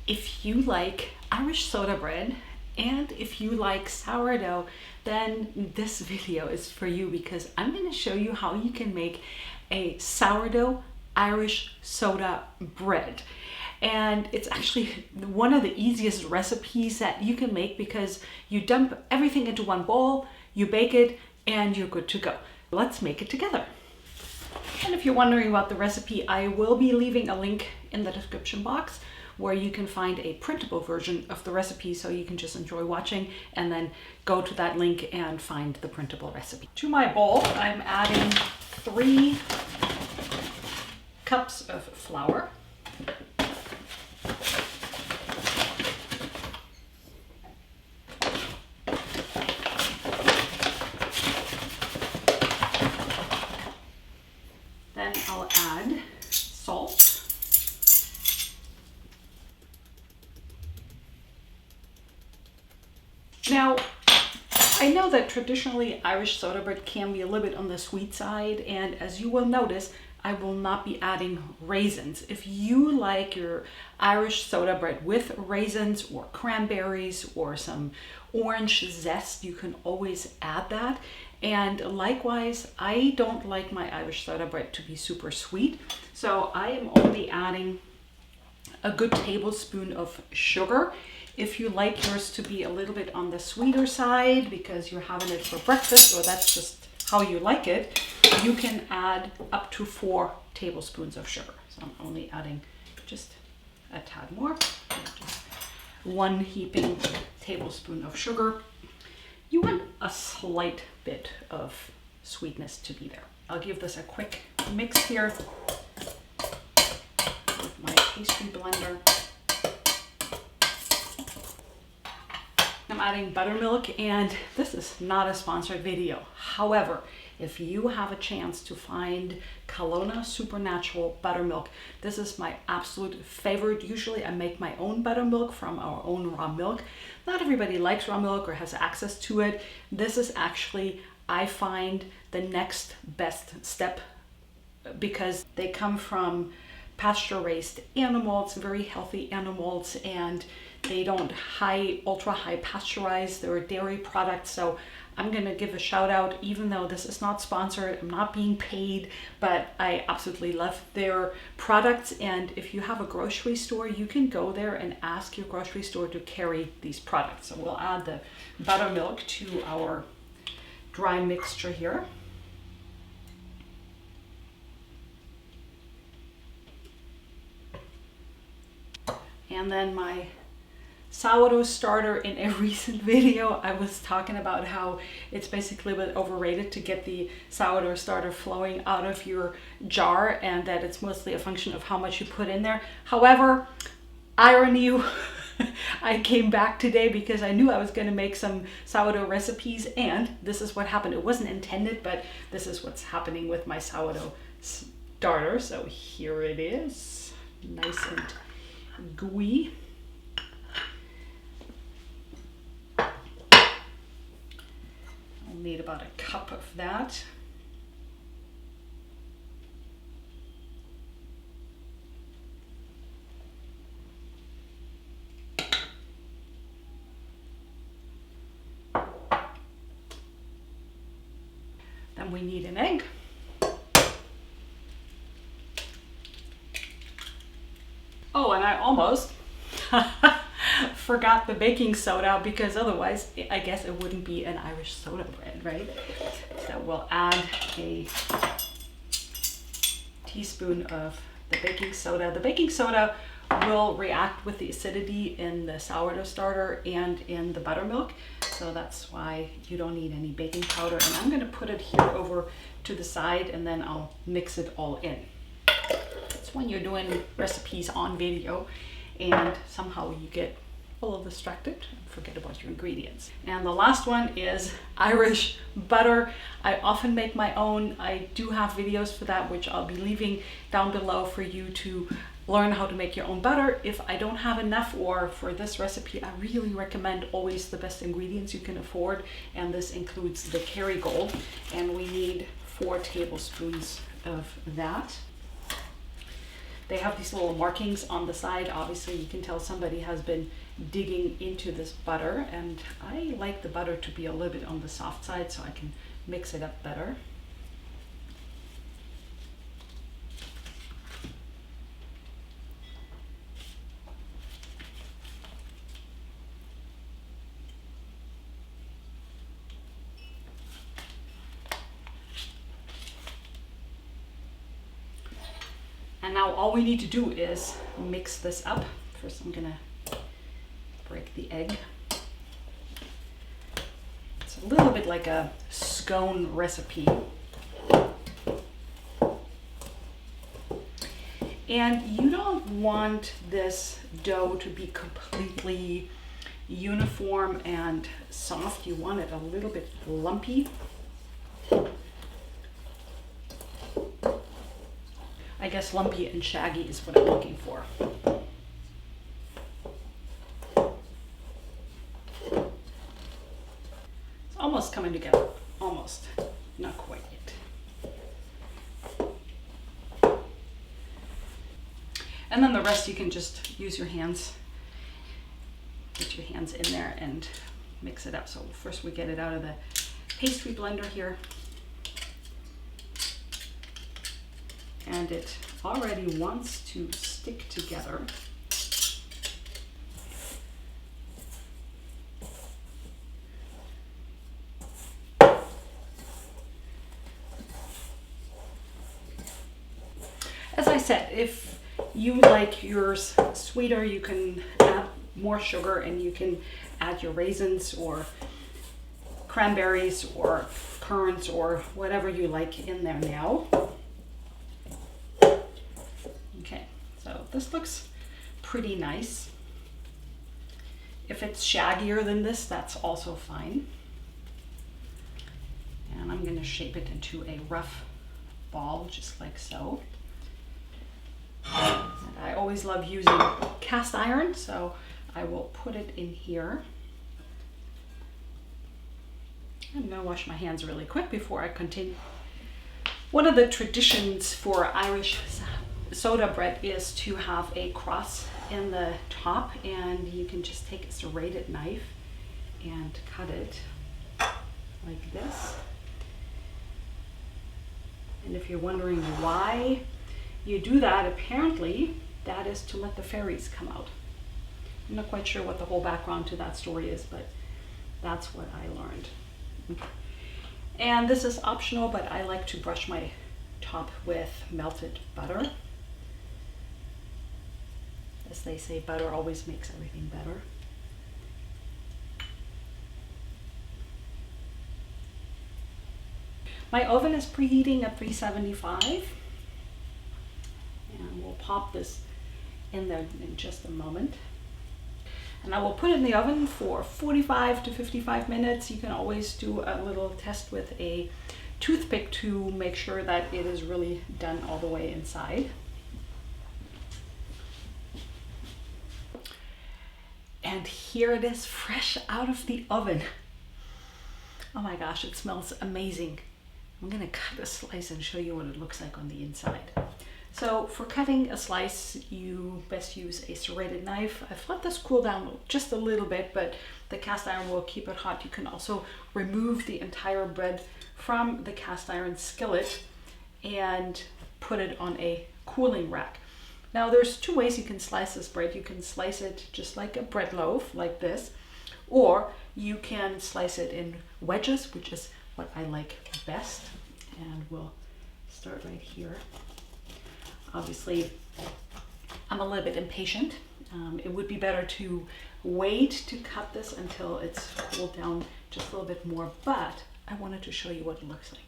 If you like Irish soda bread and if you like sourdough, then this video is for you, because I'm going to show you how you can make a sourdough Irish soda bread. And it's actually one of the easiest recipes that you can make, because you dump everything into one bowl, you bake it, and you're good to go. Let's make it together. And if you're wondering about the recipe, I will be leaving a link in the description box where you can find a printable version of the recipe, so you can just enjoy watching and then go to that link and find the printable recipe. To my bowl, I'm adding 3 cups of flour. Then I'll add salt. Now, I know that traditionally Irish soda bread can be a little bit on the sweet side, and as you will notice, I will not be adding raisins. If you like your Irish soda bread with raisins or cranberries or some orange zest, you can always add that. And likewise, I don't like my Irish soda bread to be super sweet, so I am only adding a good tablespoon of sugar. If you like yours to be a little bit on the sweeter side because you're having it for breakfast, or that's just how you like it, you can add up to 4 tablespoons of sugar. So I'm only adding just a tad more, just 1 heaping tablespoon of sugar. You want a slight bit of sweetness to be there. I'll give this a quick mix here with my pastry blender. I'm adding buttermilk, and this is not a sponsored video. However, if you have a chance to find Kelowna Supernatural buttermilk, this is my absolute favorite. Usually I make my own buttermilk from our own raw milk. Not everybody likes raw milk or has access to it. This is actually, I find, the next best step, because they come from pasture-raised animals, very healthy animals, and they don't ultra high pasteurize. They're a dairy product. So I'm gonna give a shout out, even though this is not sponsored, I'm not being paid, but I absolutely love their products. And if you have a grocery store, you can go there and ask your grocery store to carry these products. So we'll add the buttermilk to our dry mixture here. And then my sourdough starter. In a recent video, I was talking about how it's basically a bit overrated to get the sourdough starter flowing out of your jar, and that it's mostly a function of how much you put in there. However, irony, I came back today because I knew I was going to make some sourdough recipes, and this is what happened. It wasn't intended, but this is what's happening with my sourdough starter. So here it is, nice and gooey. I'll need about a cup of that. Then we need an egg. Oh, and I almost forgot the baking soda, because otherwise I guess it wouldn't be an Irish soda bread, right? So we'll add a teaspoon of the baking soda. The baking soda will react with the acidity in the sourdough starter and in the buttermilk, so that's why you don't need any baking powder. And I'm going to put it here over to the side, and then I'll mix it all in. It's when you're doing recipes on video and somehow you get a little distracted and forget about your ingredients. And the last one is Irish butter. I often make my own. I do have videos for that, which I'll be leaving down below for you to learn how to make your own butter. If I don't have enough, or for this recipe, I really recommend always the best ingredients you can afford, and this includes the Kerrygold, and we need 4 tablespoons of that. They have these little markings on the side. Obviously you can tell somebody has been digging into this butter, and I like the butter to be a little bit on the soft side so I can mix it up better. And now all we need to do is mix this up. First I'm gonna break the egg. It's a little bit like a scone recipe. And you don't want this dough to be completely uniform and soft. You want it a little bit lumpy. I guess lumpy and shaggy is what I'm looking for. It's almost coming together. Almost. Not quite yet. And then the rest you can just use your hands. Get your hands in there and mix it up. So first we get it out of the pastry blender here. And it already wants to stick together. As I said, if you like yours sweeter, you can add more sugar and you can add your raisins or cranberries or currants or whatever you like in there now. Okay, so this looks pretty nice. If it's shaggier than this, that's also fine. And I'm going to shape it into a rough ball, just like so. And I always love using cast iron, so I will put it in here. I'm going to wash my hands really quick before I continue. One of the traditions for Irish soda bread is to have a cross in the top, and you can just take a serrated knife and cut it like this. And if you're wondering why you do that, apparently that is to let the fairies come out. I'm not quite sure what the whole background to that story is, but that's what I learned. And this is optional, but I like to brush my top with melted butter. As they say, butter always makes everything better. My oven is preheating at 375. And we'll pop this in there in just a moment. And I will put it in the oven for 45 to 55 minutes. You can always do a little test with a toothpick to make sure that it is really done all the way inside. And here it is, fresh out of the oven. Oh my gosh, it smells amazing. I'm gonna cut a slice and show you what it looks like on the inside. So for cutting a slice, you best use a serrated knife. I've let this cool down just a little bit, but the cast iron will keep it hot. You can also remove the entire bread from the cast iron skillet and put it on a cooling rack. Now there's two ways you can slice this bread. You can slice it just like a bread loaf, like this, or you can slice it in wedges, which is what I like best. And we'll start right here. Obviously, I'm a little bit impatient. It would be better to wait to cut this until it's cooled down just a little bit more, but I wanted to show you what it looks like.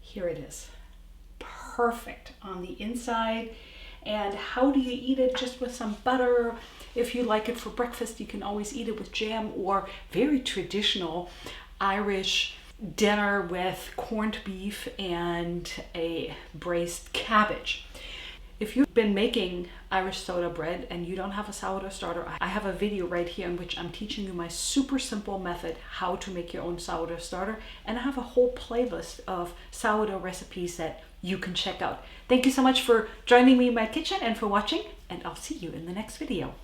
Here it is, perfect on the inside. And how do you eat it? Just with some butter. If you like it for breakfast, you can always eat it with jam, or very traditional Irish dinner with corned beef and a braised cabbage. If you've been making Irish soda bread and you don't have a sourdough starter, I have a video right here in which I'm teaching you my super simple method how to make your own sourdough starter, and I have a whole playlist of sourdough recipes that you can check out. Thank you so much for joining me in my kitchen and for watching, and I'll see you in the next video.